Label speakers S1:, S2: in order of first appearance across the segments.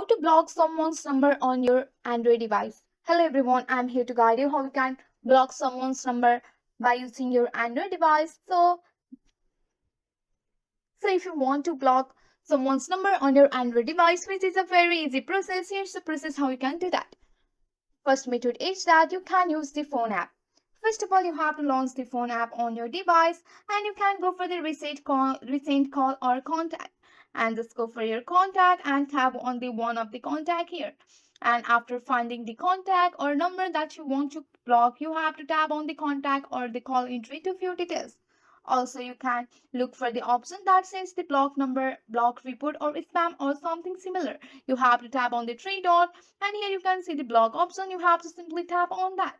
S1: to block someone's number on your Android device. Hello everyone, I'm here to guide you how you can block someone's number by using your Android device. So if you want to block someone's number on your Android device, which is a very easy process, here's the process how you can do that. First method is that you can use the phone app. First of all, you have to launch the phone app on your device and you can go for the recent call or contact. And just go for your contact and tap on the one of the contact here. And after finding the contact or number that you want to block, you have to tap on the contact or the call entry to view details. Also, you can look for the option that says the block number, block report or spam or something similar. You have to tap on the three dot and here you can see the block option. You have to simply tap on that.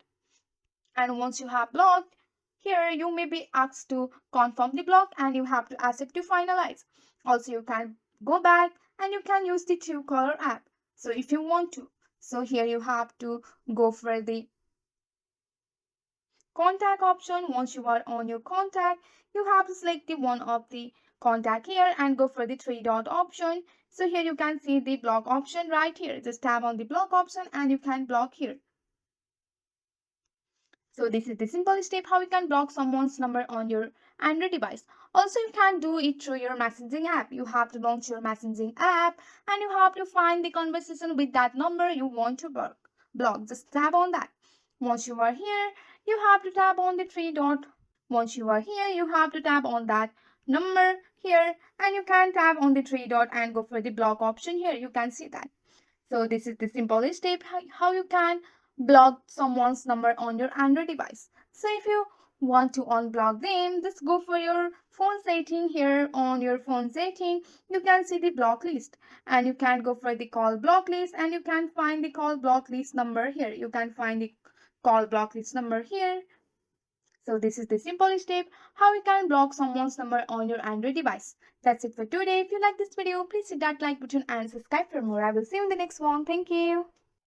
S1: And once you have blocked, here you may be asked to confirm the block and you have to accept to finalize. Also, you can go back and you can use the Truecaller app. So if you want to. So here you have to go for the contact option. Once you are on your contact, you have to select the one of the contact here and go for the three dot option. So here you can see the block option right here. Just tap on the block option and you can block here. So this is the simple step how you can block someone's number on your Android device. Also, you can do it through your messaging app. You have to launch your messaging app and you have to find the conversation with that number you want to block. Just tap on that. Once you are here, you have to tap on the three dot. Once you are here, you have to tap on that number here and you can tap on the three dot and go for the block option here. You can see that. So this is the simplest step how you can block someone's number on your Android device. So if you want to unblock them, just go for your phone setting. Here on your phone setting, you can see the block list and you can go for the call block list and you can find the call block list number here. You can find the call block list number here. So this is the simple step how you can block someone's number on your Android device. That's it for today. If you like this video, please hit that like button and subscribe for more. I will see you in the next one. Thank you.